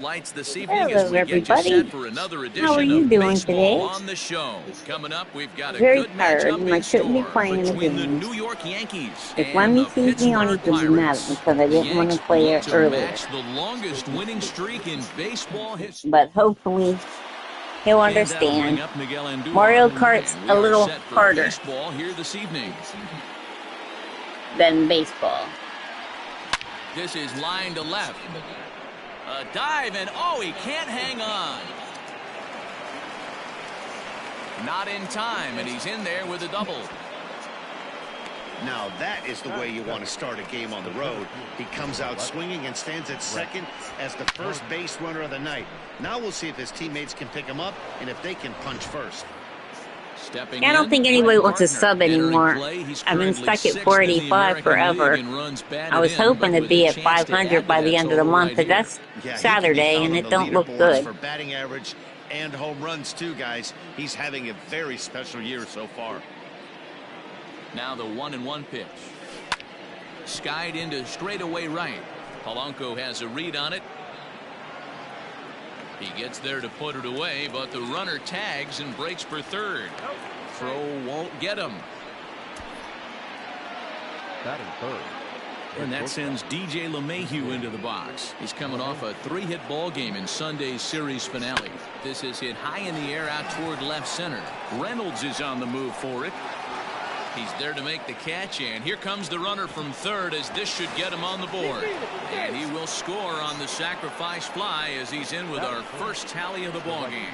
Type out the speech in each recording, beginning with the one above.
Lights this evening Hello, as we everybody. get you set for another edition How are you of doing Baseball today? on the Show. Coming up, we've got a Very good tired, matchup and I in shouldn't be store playing the between the games. New York Yankees If and Lemmy the sees me on, he Pittsburgh can be mad at Pirates. me because I The didn't want to Yanks play look it to earlier. match the longest winning streak in baseball history. But hopefully, he'll And that'll bring understand. up Miguel Andujar. Mario Kart's And we a are little set for harder baseball here this evening. than baseball. This is line to left. A dive, and oh, he can't hang on. Not in time, and he's in there with a double. Now that is the way you want to start a game on the road. He comes out swinging and stands at second as the first base runner of the night. Now we'll see if his teammates can pick him up and if they can punch first. Stepping I don't in, think anybody Brett wants to Gardner. sub Entering anymore. play, he's I've been currently stuck at sixth in the 485 American forever. League and runs batted I was in, hoping but to with be a at chance to 500 add by to the that end of the total month, right but here. that's Yeah, he can be Saturday, found and on it the don't look leaderboards good. for batting average and home runs too, guys. He's having a very special year so far. Now the 1-1 pitch. Skied into straightaway right. Polanco has a read on it. He gets there to put it away, but the runner tags and breaks for third. Throw won't get him. Batting third. And that sends DJ LeMahieu into the box. He's coming off a 3-hit ball game in Sunday's series finale. This is hit high in the air out toward left center. Reynolds is on the move for it. He's there to make the catch, and here comes the runner from third as this should get him on the board. And he will score on the sacrifice fly as he's in with our first tally of the ball game.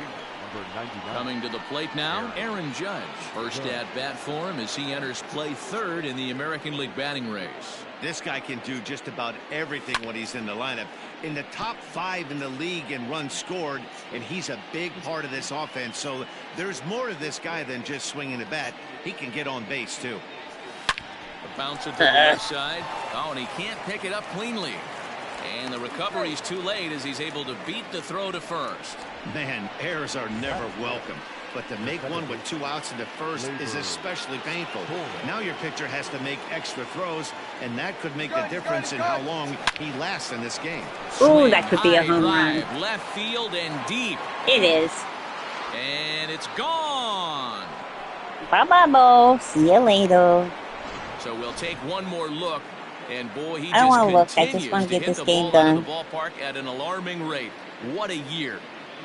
Coming to the plate now, Aaron Judge. First at bat for him as he enters play third in the American League batting race. This guy can do just about everything when he's in the lineup. In the top 5 in the league in runs scored, and he's a big part of this offense. So there's more to this guy than just swinging the bat. He can get on base too. The bouncer to the left side. Oh, and he can't pick it up cleanly. And the recovery's too late as he's able to beat the throw to first. Man, errors are never welcome. But to make one with 2 outs into first is especially painful. Now your pitcher has to make extra throws, and that could make the difference in how long he lasts in this game. Ooh, that could be a home run. Drive, left field and deep. It is. And it's gone. Bye-bye, Bo. See you later. So we'll take one more look. And boy, he I don't want to look. just I just continues want to to get hit this the game ball out done. of the ballpark at an alarming rate. What a year.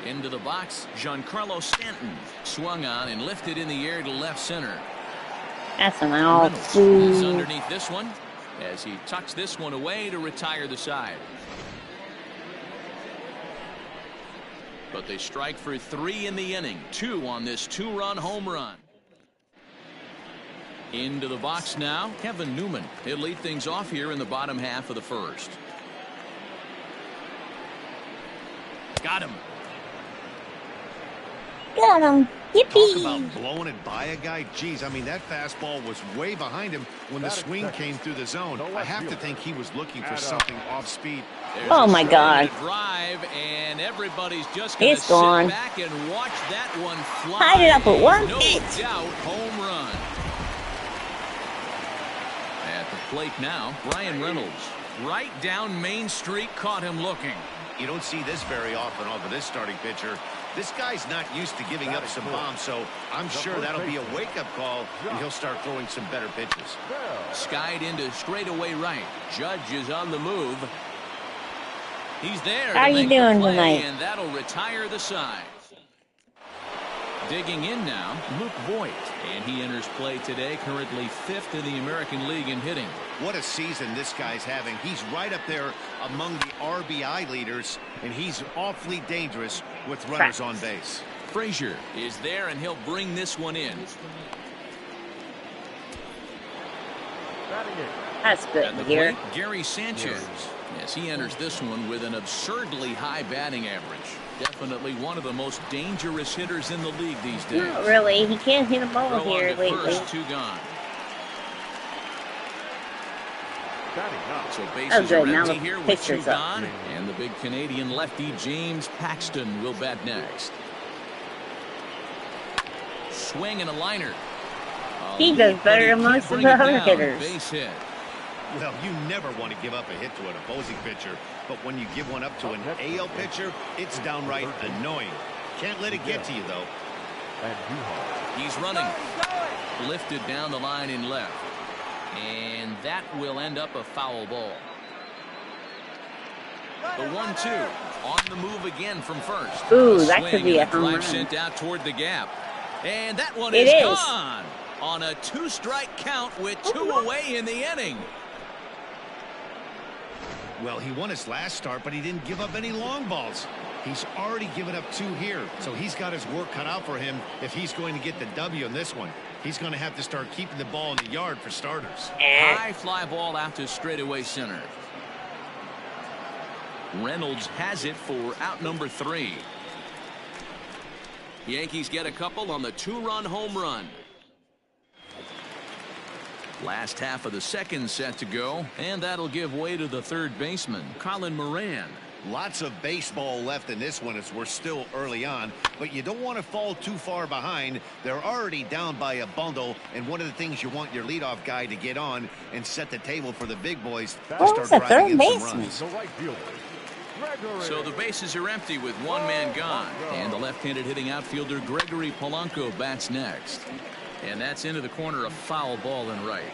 Into the box, Giancarlo Stanton swung on and lifted in the air to left center. That's an out. Reynolds is underneath this one as he tucks this one away to retire the side. But they strike for 3 in the inning. 2 on this 2-run home run. Into the box now, Kevin Newman. He'll lead things off here in the bottom half of the first. Got him. Got him. Talk Yippee. about blowing it by a guy. Geez, I mean, that fastball was way behind him when the swing came through the zone. I have to think he was looking for something off speed. Oh, my God. Drive, and everybody's just going to It's gone. sit back and watch that one fly. Tied it up with 1 No pitch. doubt, home run. At the plate now, Brian Reynolds. Right down Main Street, caught him looking. You don't see this very often off of this starting pitcher. This guy's not used to giving up some bombs, so I'm sure that'll be a wake-up call, and he'll start throwing some better pitches. Skied into straightaway right. Judge is on the move. He's there. How to you make the doing play, tonight? And that'll retire the side. Digging in now, Luke Voigt. And he enters play today, currently 5th in the American League in hitting. What a season this guy's having. He's right up there among the RBI leaders, and he's awfully dangerous with runners on base. Frazier is there, and he'll bring this one in. That's good At the here. plate, Gary Sanchez. Yes, he enters this one with an absurdly high batting average. Definitely one of the most dangerous hitters in the league these days. Not really. He can't hit a ball Throw here on to lately. first, 2 gone. So Oh, bases good. are Now empty the here with 2 pitcher's up. gone, and the big Canadian lefty James Paxton will bat next. Swing and a liner. He does better than most of the other hitters. Base hit. Well, you never want to give up a hit to an opposing pitcher, but when you give one up to an AL pitcher, it's downright annoying. Can't let it get to you, though. He's running. Lifted down the line in left. And that will end up a foul ball. The 1-2 on the move again from first. Ooh, that could be a home run. Sent out toward the gap. And that one is gone on a 2-strike count with 2 away in the inning. Well, he won his last start, but he didn't give up any long balls. He's already given up 2 here, so he's got his work cut out for him if he's going to get the W in this one. He's going to have to start keeping the ball in the yard for starters. High fly ball out to straightaway center. Reynolds has it for out number 3. Yankees get a couple on the 2-run home run. Last half of the second set to go, and that'll give way to the third baseman, Colin Moran. Lots of baseball left in this one as we're still early on, but you don't want to fall too far behind. They're already down by a bundle, and one of the things you want your leadoff guy to get on and set the table for the big boys to start driving in some runs. So the bases are empty with one man gone, and the left-handed hitting outfielder Gregory Polanco bats next. And that's into the corner, a foul ball and right.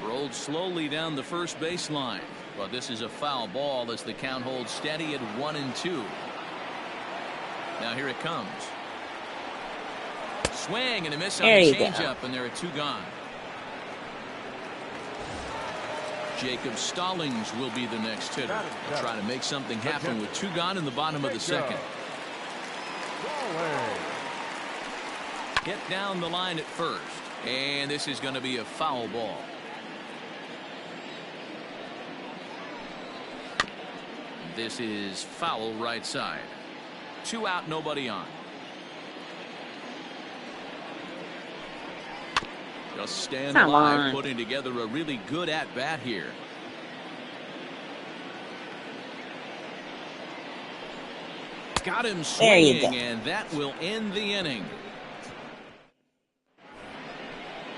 Rolled slowly down the first baseline, but this is a foul ball as the count holds steady at 1-2. Now here it comes. Swing and a miss on the changeup, and there are 2 gone. Jacob Stallings will be the next hitter. Try to make something happen with 2 gone in the bottom of the second. Hit down the line at first, and this is going to be a foul ball. This is foul right side. 2 out, nobody on. Just stand alive, putting together a really good at-bat here. Got him swinging, and that will end the inning.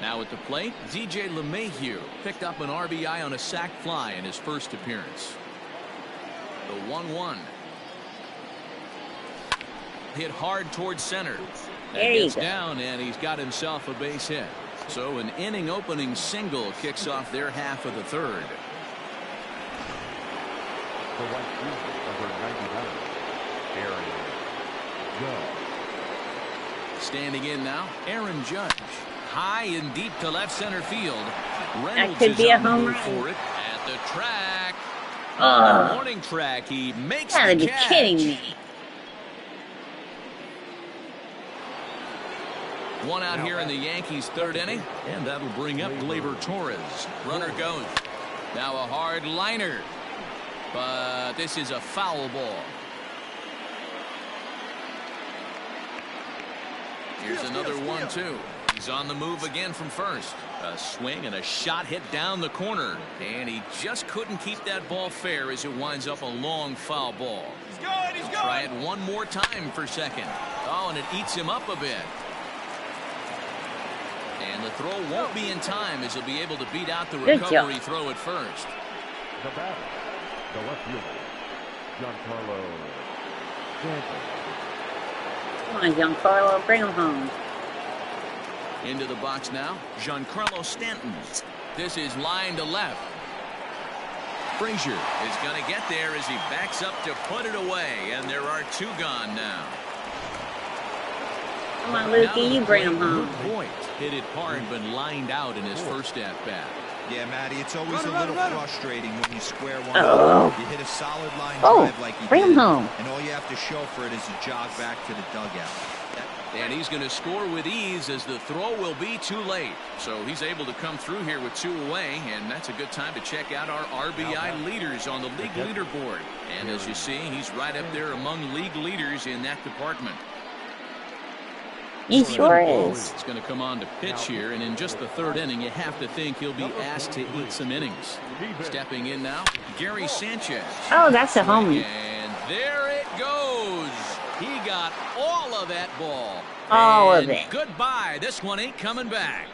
Now at the plate, DJ LeMahieu picked up an RBI on a sac fly in his first appearance. The 1-1. Hit hard towards center. That gets down, and he's got himself a base hit. So an inning opening single kicks off their half of the third. The right fielder, number 99, Aaron Judge. Standing in now, Aaron Judge. High and deep to left center field. Reynolds that could be a home run for it at the track. On the warning track, he makes the catch. You gotta be kidding me. One out here in the Yankees' third inning, and that'll bring up Gleyber Torres. Runner goes. Now a hard liner, but this is a foul ball. Here's another 1-2. He's on the move again from first. A swing and a shot hit down the corner, and he just couldn't keep that ball fair as it winds up a long foul ball. He's going, he's going. Try it one more time for second. Oh, and it eats him up a bit. And the throw won't be in time as he'll be able to beat out the recovery throw at first. The batter, the left fielder, Giancarlo Stanton. Come on, Giancarlo, bring him home. Into the box now, Giancarlo Stanton. This is line to left. Frazier is going to get there as he backs up to put it away, and there are 2 gone now. Come on, Lukey, you bring him home. Boyd hit it hard, but lined out in his first at-bat. Yeah, Matty, it's always a little frustrating when you square one up. You hit a solid line drive like you bring did, him home. And all you have to show for it is to jog back to the dugout. And he's going to score with ease as the throw will be too late. So he's able to come through here with 2 away, and that's a good time to check out our RBI leaders on the league leaderboard. And as you see, he's right up there among league leaders in that department. He sure is. He's going to come on to pitch here, and in just the third inning, you have to think he'll be asked to eat some innings. Stepping in now, Gary Sanchez. Oh, that's a home run. And there it goes. He got all of that ball. All of it. Goodbye. This one ain't coming back.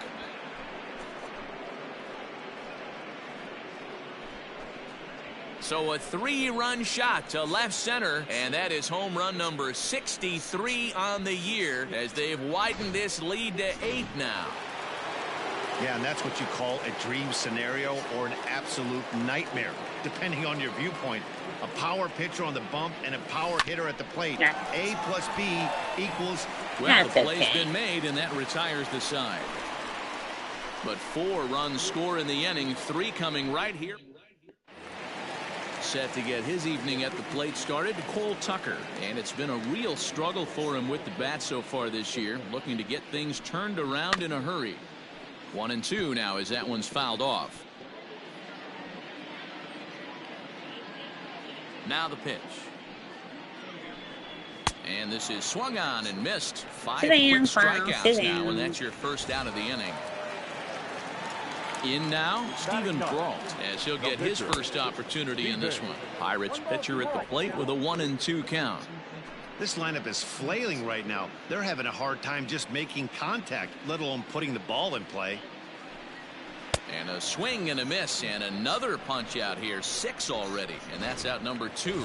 So a 3-run shot to left center, and that is home run number 63 on the year as they've widened this lead to 8 now. Yeah, and that's what you call a dream scenario or an absolute nightmare, depending on your viewpoint. A power pitcher on the bump and a power hitter at the plate. A plus B equals... Well, the play's been made, and that retires the side. But 4 runs score in the inning, 3 coming right here. Set to get his evening at the plate started, Cole Tucker. And it's been a real struggle for him with the bat so far this year, looking to get things turned around in a hurry. 1-2 now as that one's fouled off. Now the pitch. And this is swung on and missed. 5 quick strikeouts now, and that's your first out of the inning. In now, Steven Brault, as he'll get his first opportunity in this one. Pirates pitcher at the plate with a 1-2 count. This lineup is flailing right now. They're having a hard time just making contact, let alone putting the ball in play. And a swing and a miss, and another punch out here. 6 already, and that's out number 2.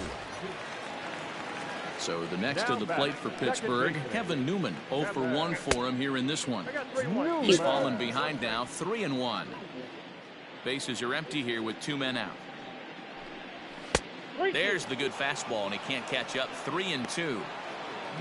So the next to the plate for Pittsburgh, Kevin Newman. 0 for 1 for him here in this one. He's fallen behind now, 3-1. Bases are empty here with 2 men out. There's the good fastball, and he can't catch up. 3-2.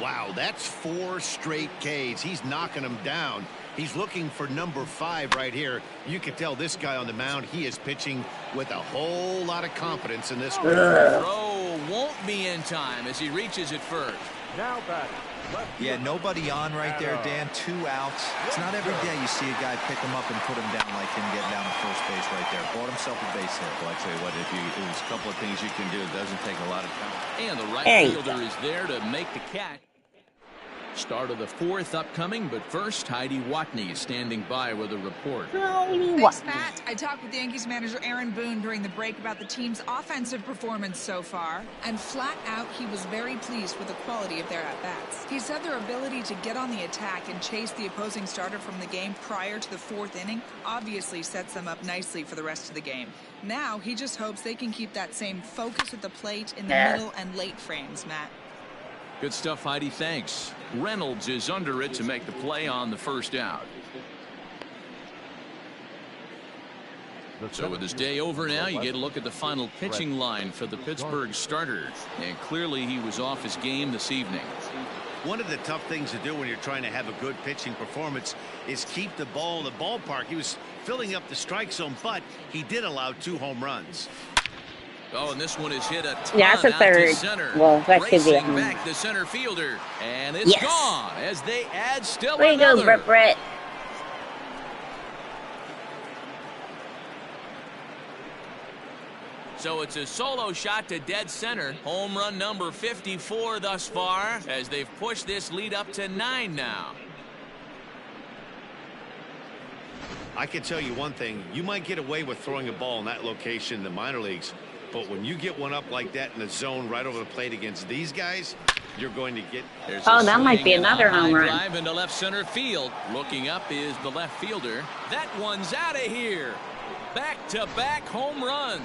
Wow, that's 4 straight Ks. He's knocking them down. He's looking for number 5 right here. You can tell this guy on the mound, he is pitching with a whole lot of confidence in this one. Throw won't be in time as he reaches it first. Now back. Yeah, nobody on right there, Dan. 2 outs. It's not every day you see a guy pick him up and put him down like him getting down to first base right there. Bought himself a base hit. Well, I tell you what, there's a couple of things you can do. It doesn't take a lot of time. And the right fielder is there to make the catch. Start of the 4th upcoming, but first, Heidi Watney is standing by with a report. Thanks, Matt. I talked with Yankees manager Aaron Boone during the break about the team's offensive performance so far, and flat out, he was very pleased with the quality of their at-bats. He said their ability to get on the attack and chase the opposing starter from the game prior to the 4th inning obviously sets them up nicely for the rest of the game. Now, he just hopes they can keep that same focus at the plate in the middle and late frames, Matt. Good stuff, Heidi. Thanks. Reynolds is under it to make the play on the first out. So with his day over now, you get a look at the final pitching line for the Pittsburgh starter. And clearly he was off his game this evening. One of the tough things to do when you're trying to have a good pitching performance is keep the ball in the ballpark. He was filling up the strike zone, but he did allow 2 home runs. Oh, and this one is hit a ton that's a out third. to center. Well, that could be a Racing home. back the center fielder, and it's gone as they add still Way to go, another. Brett. So it's a solo shot to dead center. Home run number 54 thus far as they've pushed this lead up to 9 now. I can tell you one thing. You might get away with throwing a ball in that location in the minor leagues, but when you get one up like that in the zone right over the plate against these guys, you're going to get... That might be another home run. Drive into left center field. Looking up is the left fielder. That one's out of here. Back-to-back home runs.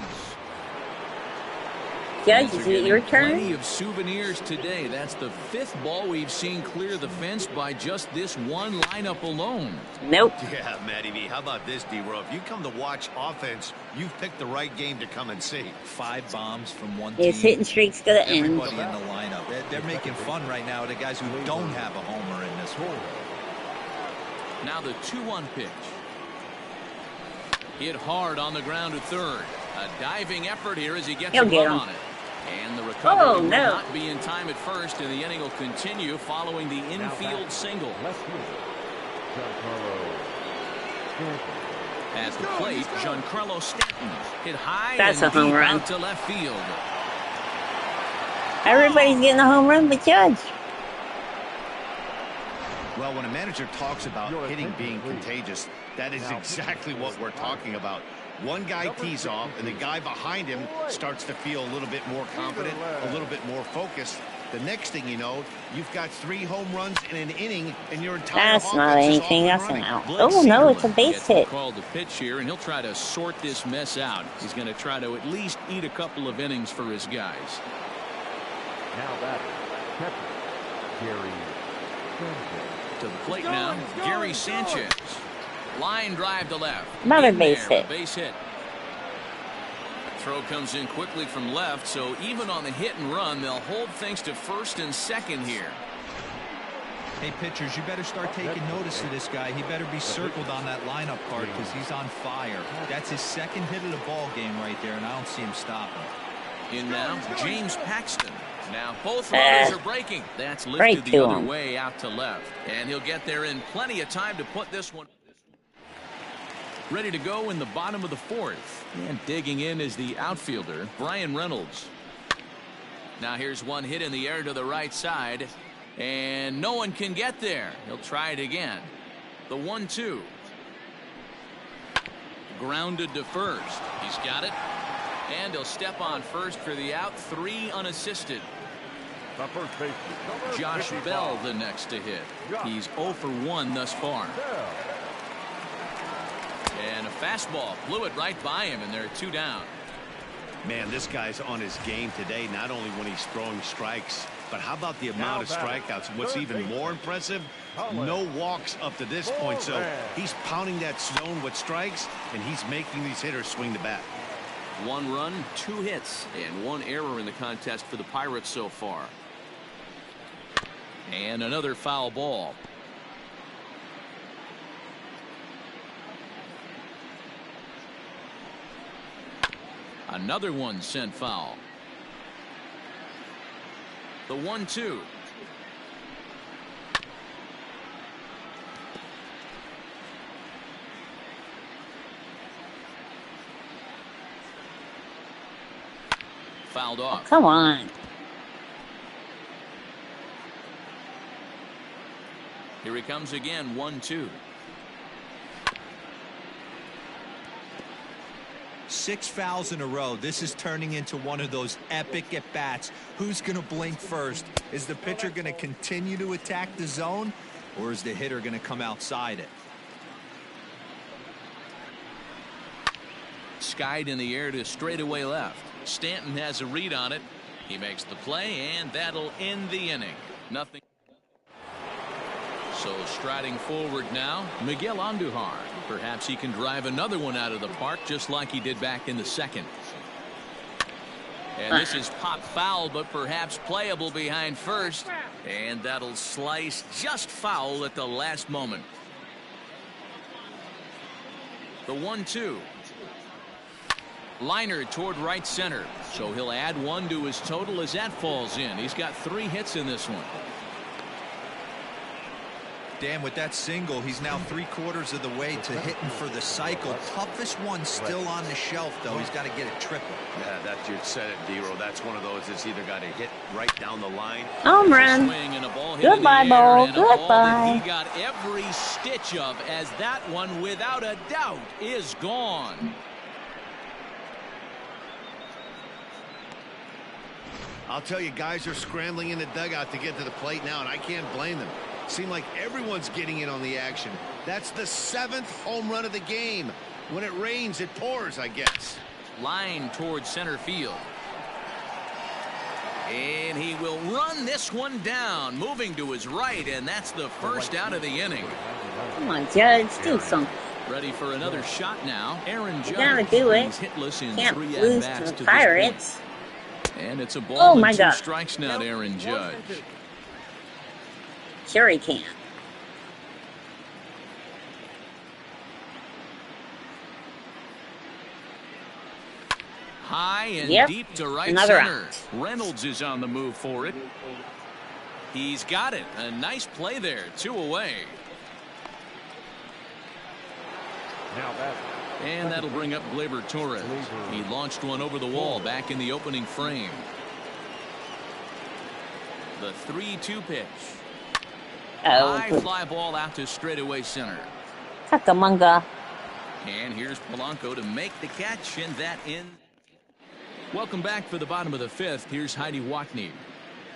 Judge, is it your turn? Plenty of souvenirs today. That's the 5th ball we've seen clear the fence by just this one lineup alone. Nope. Yeah, Matty V. How about this, D-Row? If you come to watch offense, you've picked the right game to come and see. 5 bombs from one team. His hitting streak's gonna end. Everybody in the lineup. They're making fun right now of the guys who don't have a homer in this one. Now the 2-1 pitch. Hit hard on the ground to third. A diving effort here as he gets a run on it. And the recovery will not be in time at first, and the inning will continue following the infield single. At the plate, Giancarlo Stanton hit high and deep out to left field. Everybody's getting a home run but Judge. Well, when a manager talks about hitting being contagious, that is exactly what we're talking about. One guy tees off, and the guy behind him starts to feel a little bit more confident, a little bit more focused, The next thing you know, you've got 3 home runs in an inning, and your entire That's not offense is anything. off That's and an running. out. Blake Oh, no, it's a Cederman base gets hit. called to pitch here, and he'll try to sort this mess out. He's going to try to at least eat a couple of innings for his guys. Now that's catcher, Gary Sanchez. To the plate now, Gary Sanchez. Line drive to left. Another In base there, hit. a base hit. Throw comes in quickly from left, so even on the hit and run, they'll hold things to first and second here. Hey, pitchers, you better start taking notice of this guy. He better be circled on that lineup card because he's on fire. That's his second hit of the ball game right there, and I don't see him stopping. In now, James Paxton. Now both runners are breaking. That's lifted Right the to other him. way out to left. And he'll get there in plenty of time to put this one. Ready to go in the bottom of the 4th. And digging in is the outfielder, Bryan Reynolds. Now here's one hit in the air to the right side. And no one can get there. He'll try it again. The 1-2. Grounded to first. He's got it. And he'll step on first for the out. 3 unassisted. The first baseman, number Josh 55. Bell the next to hit. He's 0 for 1 thus far. And a fastball blew it right by him, and there are 2 down. Man, this guy's on his game today, not only when he's throwing strikes, but how about the amount of strikeouts? What's even more impressive, no walks up to this point. So he's pounding that zone with strikes, and he's making these hitters swing the bat. 1 run, 2 hits, and 1 error in the contest for the Pirates so far. And another foul ball. Another one sent foul. The 1-2. Fouled off. Come on. Here he comes again, 1-2. 6 fouls in a row. This is turning into one of those epic at-bats. Who's going to blink first? Is the pitcher going to continue to attack the zone, or is the hitter going to come outside it? Skied in the air to straightaway left. Stanton has a read on it. He makes the play, and that'll end the inning. Nothing. So striding forward now, Miguel Andujar. Perhaps he can drive another one out of the park just like he did back in the 2nd. And this is pop foul, but perhaps playable behind first. And that'll slice just foul at the last moment. The 1-2. Liner toward right center. So he'll add 1 to his total as that falls in. He's got 3 hits in this one. Dan, with that single, he's now 3/4 of the way to hitting for the cycle. Toughest one still on the shelf, though. He's got to get a triple. Yeah, that's you said it, D-Row. That's one of those that's either got to hit right down the line. Home run. Swing and a ball hit in Goodbye, the air, ball. and a ball that Goodbye. he got every stitch of, as that one, without a doubt, is gone. I'll tell you, guys are scrambling in the dugout to get to the plate now, and I can't blame them. Seem like everyone's getting in on the action. That's the 7th home run of the game. When it rains, it pours, I guess. Line towards center field. And he will run this one down, moving to his right, and that's the first out of the inning. Come on, Judge. Do something. Ready for another shot now. Aaron Judge. gotta do it. He's hitless in Can't 3 lose at-bats to the this point. Pirates. And it's a ball Oh, and my 2 God. strikes now to Aaron Judge. Sure he can. High and Yep. deep to right Another center. out. Reynolds is on the move for it. He's got it. A nice play there. 2 away. Now that's And that'll bring up Gleyber Torres. He launched one over the wall back in the opening frame. The 3-2 pitch. High Oh, fly ball out to straightaway center. Cucamonga. And here's Polanco to make the catch, and that in. Welcome back for the bottom of the 5th. Here's Heidi Watney.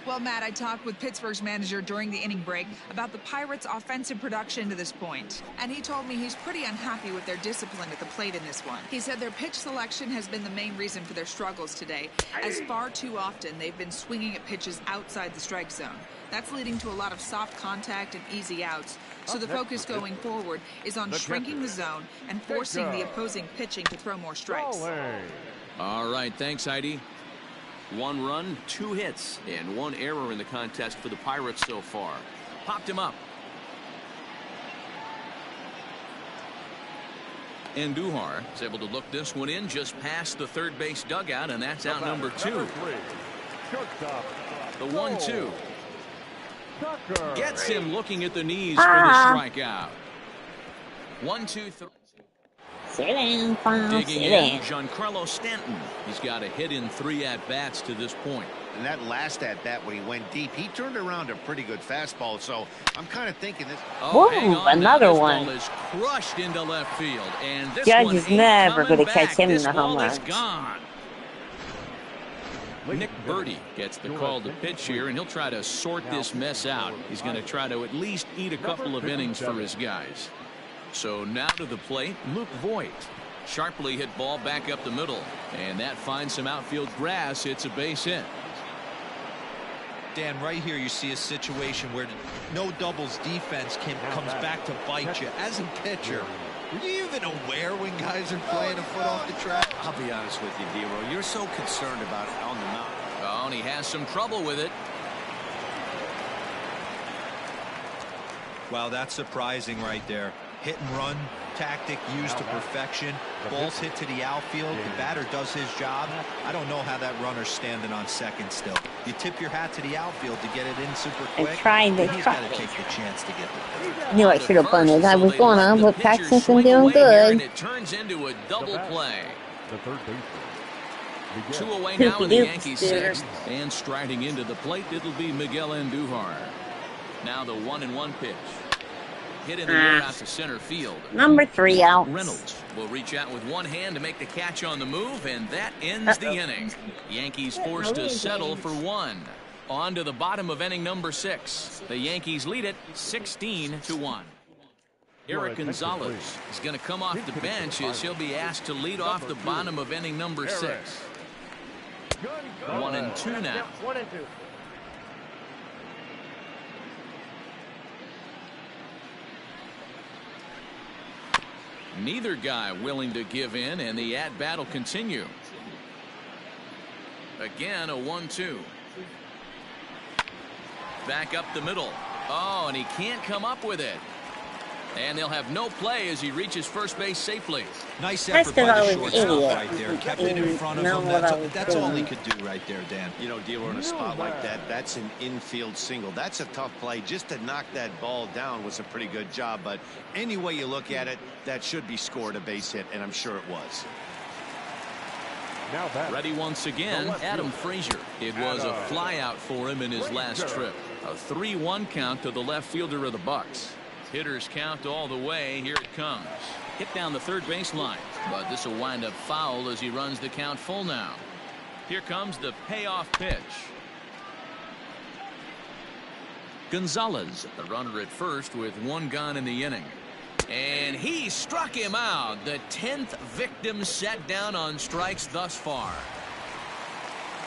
Well, Matt, I talked with Pittsburgh's manager during the inning break about the Pirates' offensive production to this point, and he told me he's pretty unhappy with their discipline at the plate in this one. He said their pitch selection has been the main reason for their struggles today, as far too often they've been swinging at pitches outside the strike zone. That's leading to a lot of soft contact and easy outs, so the focus going forward is on shrinking the zone and forcing the opposing pitching to throw more strikes. All right, thanks, Heidi. 1 run, 2 hits, and 1 error in the contest for the Pirates so far. Popped him up. Andujar is able to look this one in just past the third base dugout, and that's out number 2. The 1-2. Gets him looking at the knees for the strikeout. 1-2-3. Sit down, Paul. Digging Sit in, down. Giancarlo Stanton. He's got a hit in 3 at-bats to this point. And that last at-bat when he went deep, he turned around a pretty good fastball. So I'm kind of thinking this. Whoa, hang on another now. This one. ball is crushed into left field, and this Judge one is ain't never coming gonna catch back. him in This the home ball is run. gone. Nick Birdie gets the call to pitch here, and he'll try to sort this mess out. He's going to try to at least eat a couple of innings for his guys. So now to the plate, Luke Voigt. Sharply hit ball back up the middle, and that finds some outfield grass. It's a base hit. Dan, right here you see a situation where no doubles defense comes back to bite you. As a pitcher, were you even aware when guys are playing a foot off the track? I'll be honest with you, D-Roll. You're so concerned about it on the mound. Oh, and he has some trouble with it. Wow, that's surprising right there. Hit and run tactic used to perfection. Balls hit to the outfield. The batter does his job. I don't know how that runner's standing on second still. You tip your hat to the outfield to get it in super quick. And trying to He's got to take the chance to get the third. Knew I should have bunted. I was So going they on let with the pitcher practice and swing doing away here, and good. it turns into a double play. The third baseman. 2 away now in the Poopy-doop, Yankees Steer. 6th, and striding into the plate, it'll be Miguel Andujar. Now the 1-1 pitch. Hit in the air out to center field. Number 3 out. Reynolds will reach out with one hand to make the catch on the move, and that ends the inning. Yankees forced to settle for 1. On to the bottom of inning number 6. The Yankees lead it 16-1. Eric Gonzalez is going to come off the bench as he'll be asked to lead off the bottom of inning number 6. 1-2 now. 1-2. Neither guy willing to give in, and the at-bat will continue. Again, a 1-2. Back up the middle. Oh, and he can't come up with it. And they'll have no play as he reaches first base safely. Nice That's effort by 'cause I the was shortstop idiot. right there. Kept it in front of Know him. what I was That's all he doing. could do right there, Dan. You know, dealer in a spot like that, that's an infield single. That's a tough play. Just to knock that ball down was a pretty good job. But any way you look at it, that should be scored a base hit, and I'm sure it was. Now back. Ready once again, Adam Frazier. It was a flyout for him in his last trip. A 3-1 count to the left fielder of the Bucks. Hitters count all the way. Here it comes. Hit down the third baseline, but this will wind up foul as he runs the count full now. Here comes the payoff pitch. Gonzalez, the runner at first with 1 gone in the inning. And he struck him out. The 10th victim set down on strikes thus far.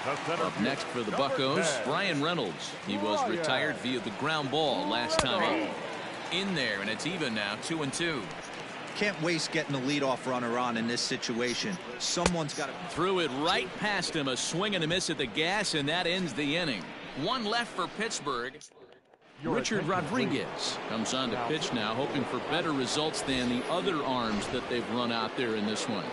Up next for the Buccos, Brian Reynolds. He was retired via the ground ball last time up. In there, and it's even now, 2-2. Can't waste getting the leadoff runner on in this situation. Someone's got to. Threw it right past him, a swing and a miss at the gas, and that ends the inning. 1 left for Pittsburgh. Richard Rodriguez comes on to pitch now, hoping for better results than the other arms that they've run out there in this one.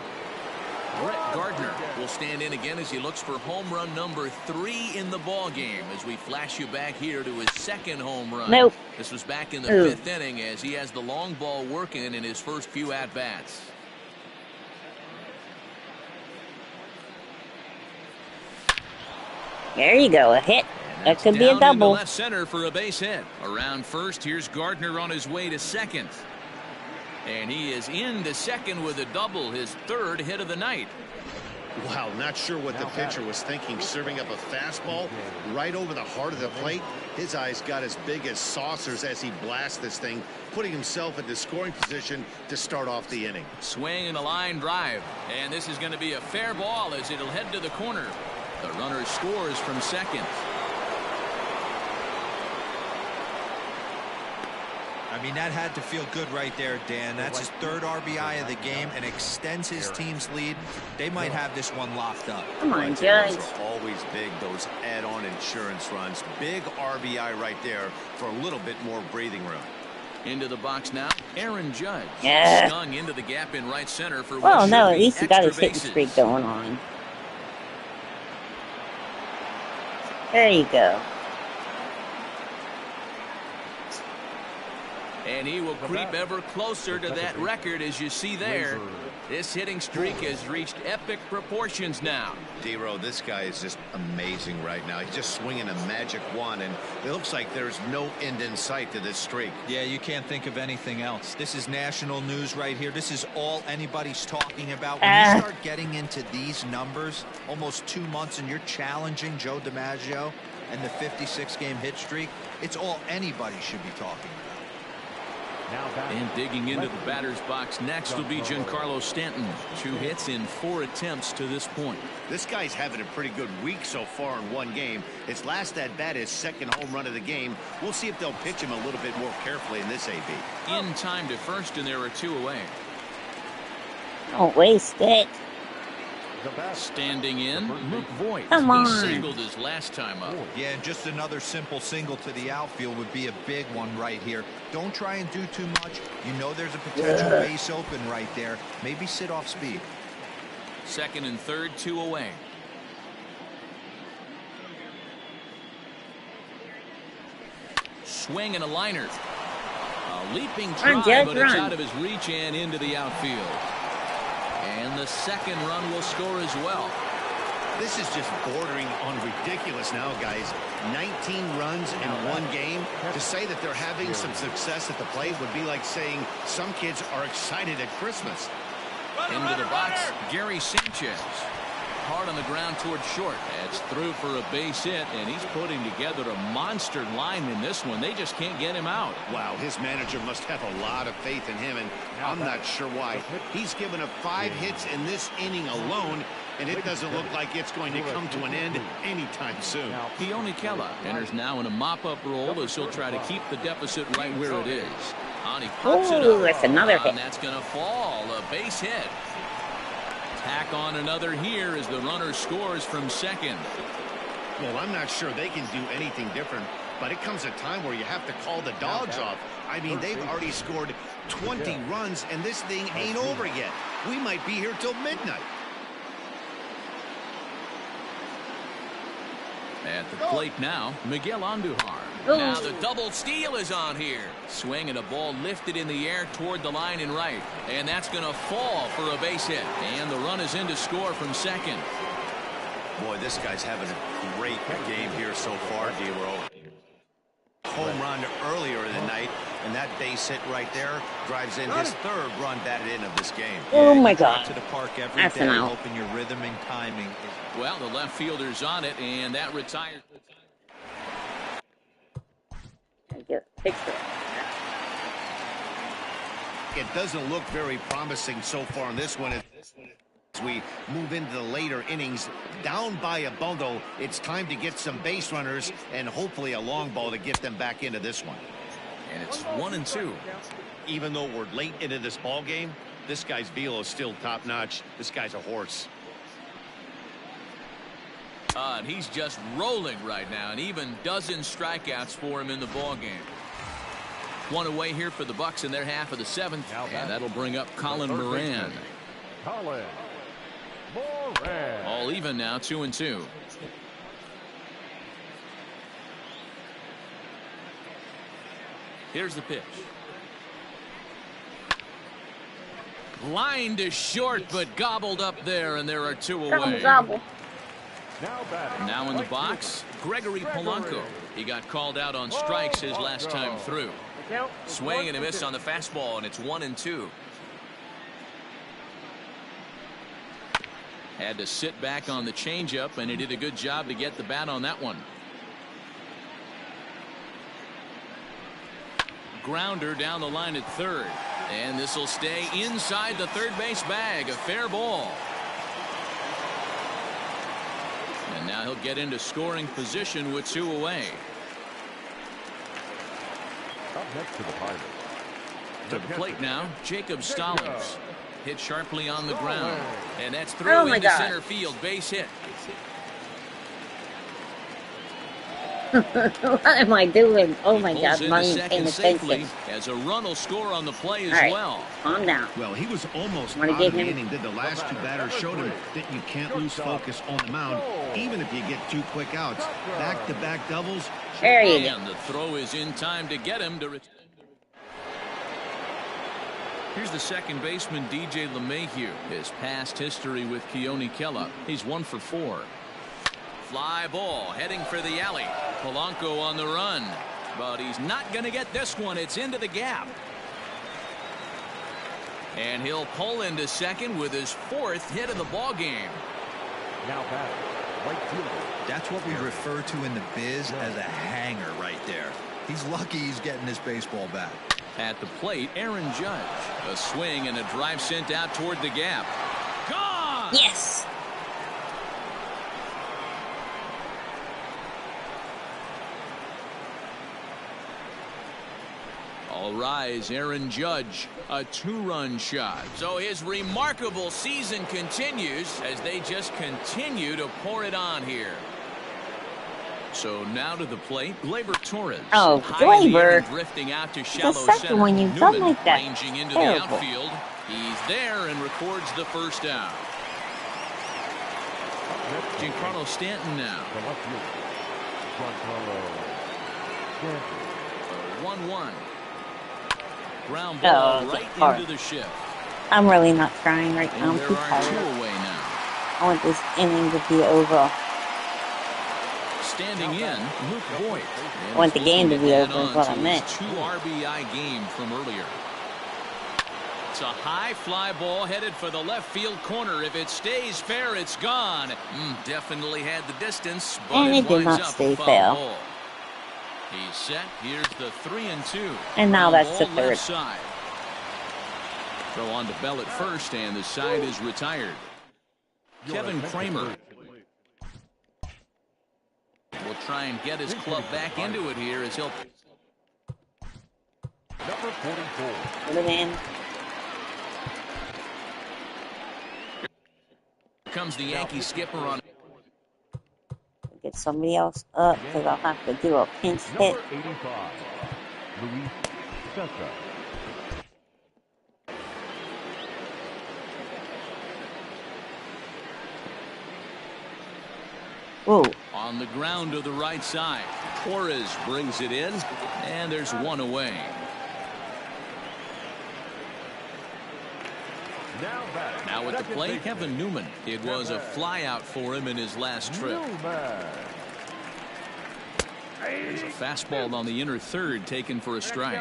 Brett Gardner will stand in again as he looks for home run number 3 in the ball game as we flash you back here to his 2nd home run. Nope. This was back in the 5th inning as he has the long ball working in his first few at-bats. There you go, a hit. That could be a Down into double. left center for a base hit. Around first, here's Gardner on his way to second. And he is into second with a double, his 3rd hit of the night. Wow, not sure what the pitcher was thinking, serving up a fastball right over the heart of the plate. His eyes got as big as saucers as he blasts this thing, putting himself into scoring position to start off the inning. Swing and a line drive, and this is going to be a fair ball as it'll head to the corner. The runner scores from second. I mean, that had to feel good right there, Dan. That's his third RBI of the game and extends his team's lead. They might have this one locked up. Come on, Those Judge. are always big, those add-on insurance runs. Big RBI right there for a little bit more breathing room. Into the box now, Aaron Judge. Yeah. Stung into the gap in right center for Well, what no, should at be least he got his extra hitting bases. streak going on. There you go. And he will creep ever closer to that record, as you see there. This hitting streak has reached epic proportions now. D-Row, this guy is just amazing right now. He's just swinging a magic wand, and it looks like there's no end in sight to this streak. Yeah, you can't think of anything else. This is national news right here. This is all anybody's talking about. When you start getting into these numbers, almost 2 months, and you're challenging Joe DiMaggio and the 56-game hit streak, it's all anybody should be talking about. And digging into the batter's box next will be Giancarlo Stanton. 2 hits in 4 attempts to this point. This guy's having a pretty good week so far in one game. His last at bat is second home run of the game. We'll see if they'll pitch him a little bit more carefully in this AB. In time to first, and there are 2 away. Don't waste it. Standing in, Luke Voigt. Come on. He singled his last time up. Yeah, and just another simple single to the outfield would be a big one right here. Don't try and do too much. You know there's a potential base open right there. Maybe sit off speed. Second and third, 2 away. Swing and a liner. A leaping try, Run, Judge, but it's run. out of his reach and into the outfield. And the second run will score as well. This is just bordering on ridiculous now, guys. 19 runs in one game. To say that they're having some success at the plate would be like saying some kids are excited at Christmas. Into the box, Gary Sanchez. Hard on the ground towards short. That's through for a base hit, and he's putting together a monster line in this one. They just can't get him out. Wow, his manager must have a lot of faith in him, and I'm not sure why. He's given up 5 hits in this inning alone, and it doesn't look like it's going to come to an end anytime soon. Keone Kela enters now in a mop-up role as he'll try to keep the deficit right where it is. He pops it Ooh, up. that's another hit. And that's going to fall. A base hit. Tack on another here as the runner scores from second. Well, I'm not sure they can do anything different, but it comes a time where you have to call the dogs off. I mean, they've already scored 20 runs, and this thing ain't over yet. We might be here till midnight. At the plate now, Miguel Andujar. Ooh. Now the double steal is on here. Swing and a ball lifted in the air toward the line and right. And that's going to fall for a base hit. And the run is in to score from second. Boy, this guy's having a great game here so far, D-Row. Home run earlier in the night, and that base hit right there drives in his 3rd run batted in of this game. Oh, my you drive God. to the park every That's day, an out. hoping your rhythm and timing. Well, the left fielder's on it, and that retires. Get a picture. It doesn't look very promising so far in this one. As we move into the later innings, down by a bundle, it's time to get some base runners and hopefully a long ball to get them back into this one. And it's 1-2. Even though we're late into this ball game, this guy's velo is still top notch. This guy's a horse. And he's just rolling right now, and even dozen strikeouts for him in the ball game. 1 away here for the Bucks in their half of the 7th, and that'll bring up Colin Moran. All even now, 2-2. Here's the pitch. Line to short, but gobbled up there, and there are 2 away. Gobble. Now in the box, Gregory Polanco. He got called out on strikes his last time through. Swing and a miss on the fastball, and it's 1-2. Had to sit back on the changeup, and he did a good job to get the bat on that one. Grounder down the line at third. And this will stay inside the third base bag. A fair ball. And now he'll get into scoring position with 2 away. Up next to the Pirates. To the plate now, Jacob Stallings. Hit sharply on the ground. And that's through Oh my into God. center field. Base hit. What am I doing? Oh my He God, pulls into mommy second paying safely attention. as a run will score on the play as All right, well. calm down. Well, he was almost Wanna out give of the him- inning. Did the last 2 batters showed him that you can't lose focus on the mound, even if you get 2 quick outs. Back-to-back doubles. There you go. And the throw is in time to get him to. Here's the second baseman, DJ LeMahieu. His past history with Keone Kela. He's 1 for 4. Fly ball heading for the alley. Polanco on the run. But he's not going to get this one. It's into the gap. And he'll pull into second with his 4th hit of the ball game. Now batting, right fielder. That's what we refer to in the biz as a hanger right there. He's lucky he's getting this baseball back. At the plate, Aaron Judge. A swing and a drive sent out toward the gap. Gone! Yes. All rise, Aaron Judge, a 2-run shot. So his remarkable season continues as they just continue to pour it on here. So now to the plate, Gleyber Torres. Oh, High in the air Gleyber. and drifting out to shallow second center. one you've done Newman like that. ranging into Terrible. the outfield. He's there and records the first out. Up next, Giancarlo Stanton now. the left fielder. Giancarlo Stanton. 1-1. Ground ball Oh, right hard. into the shift. I'm really not trying right now. And I'm there too are 2 tired. away now. I want this inning to be over. Standing in, Luke Voigt. I want the game to be And over is on what to I his meant. 2 RBI game from earlier. It's a high fly ball headed for the left field corner. If it stays fair, it's gone. Definitely had the distance, but And it it did winds not up stay a foul fair. ball. He's set. Here's the 3-2. And now Ground that's the ball third. left side. Throw on to Bell at first, and the side is retired. Kevin Kramer will try and get his club back into it here as he'll. Number 44. Put it in. Comes the Yankee skipper on. Get somebody else up because I'll have to do a pinch hit. Number 85. Luis Cessa. Ooh. On the ground to the right side. Torres brings it in, and there's 1 away. Now batting. Now at the second plate, baseman. Kevin Newman. It was a flyout for him in his last trip. Newman. There's a fastball on the inner third taken for a strike.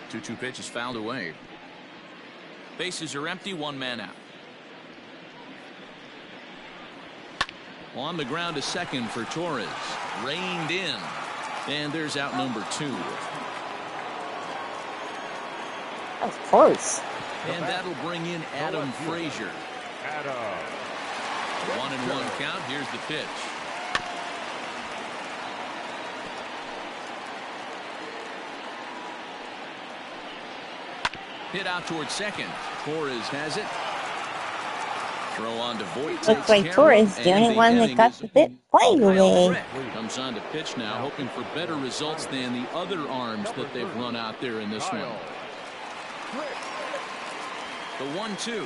2-2 pitch is fouled away. Bases are empty, 1 man out. On the ground to second for Torres. Reined in. And there's out number 2. Of course. And that'll bring in Adam Frazier. Adam. 1-1 count. Here's the pitch. Hit out towards second. Torres has it. Throw on to Voigt. Looks like Torres, the only one that got the bit play today. Comes on to pitch now, hoping for better results than the other arms that they've run out there in this one. The 1-2.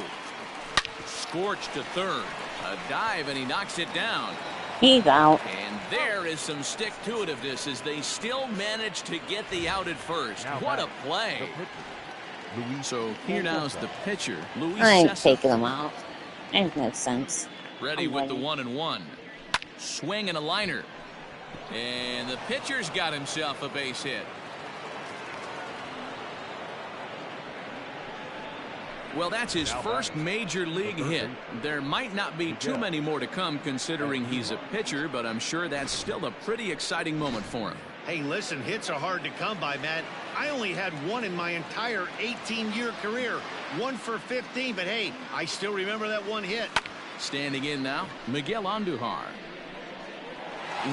Scorched to third. A dive, and he knocks it down. He's out. And there is some stick-to-itiveness as they still manage to get the out at first. What a play. So here now is the pitcher, Luis I ain't Cessa. taking him out. There's no sense. Ready with the 1-1. Swing and a liner. And the pitcher's got himself a base hit. Well, that's his first major league hit. There might not be too many more to come considering he's a pitcher, but I'm sure that's still a pretty exciting moment for him. Hey, listen, hits are hard to come by, Matt. I only had one in my entire 18-year career. 1 for 15, but hey, I still remember that one hit. Standing in now, Miguel Andujar.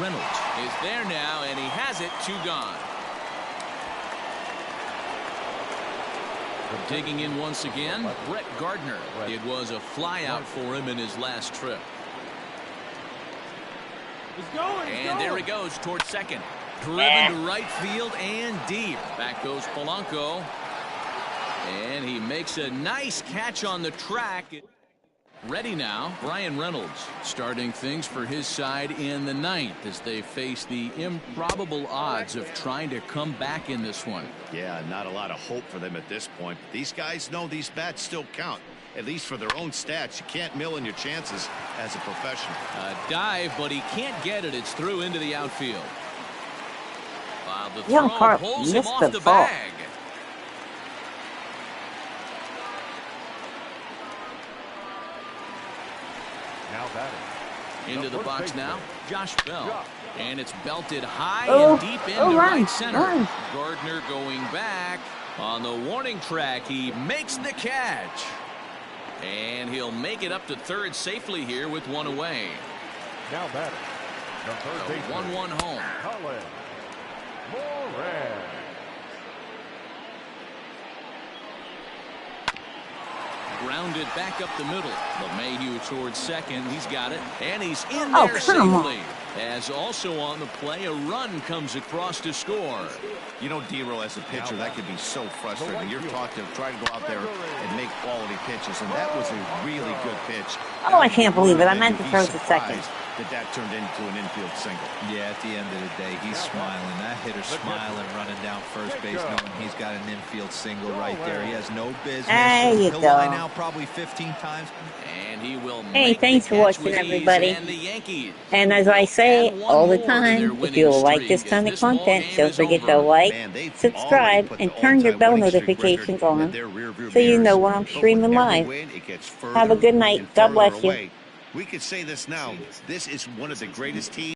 Reynolds is there now, and he has it. 2 gone. Digging in once again, Brett Gardner. It was a flyout for him in his last trip. And there he goes towards second. Driven to right field and deep. Back goes Polanco. And he makes a nice catch on the track. Ready now, Bryan Reynolds starting things for his side in the 9th as they face the improbable odds of trying to come back in this one. Yeah, not a lot of hope for them at this point. These guys know these bats still count, at least for their own stats. You can't mill in your chances as a professional. A dive, but he can't get it. It's through into the outfield. While the Young throw Carp pulls him missed off the the ball. bag. Now batting. Into the box now, Josh Bell. And it's belted high Oh, and deep into run, right center. run. Gardner going back. On the warning track, he makes the catch. And he'll make it up to third safely here with 1 away. Now batting. The third A baseman. 1-1 home. Colin Moran. Grounded back up the middle. LeMahieu towards second. He's got it. And he's in Oh, there come on. safely. As also on the play, a run comes across to score. You know, D-Roll, as a pitcher, that could be so frustrating. You're taught to try to go out there and make quality pitches, and that was a really good pitch. Oh, I can't believe it. I meant to You'd throw be to second. surprised that turned into an infield single. Yeah, at the end of the day, he's smiling. That hitter's smiling, running down first base, knowing he's got an infield single right there. He has no business. There you He'll go. line out probably 15 times. And he will Hey, make thanks the for catch watching, with ease, everybody. and the Yankees And as I say add one all the more to their time, if winning you like streak this as kind of this ball content, game don't is forget to over. like, Man, they've already subscribe, put and the turn your all-time bell winning streak notifications record in on their rearview so you know mirrors. when I'm But streaming with every live. win, it gets Have a further good night. and God further bless you. away. We could say this now. This is one of the greatest teams.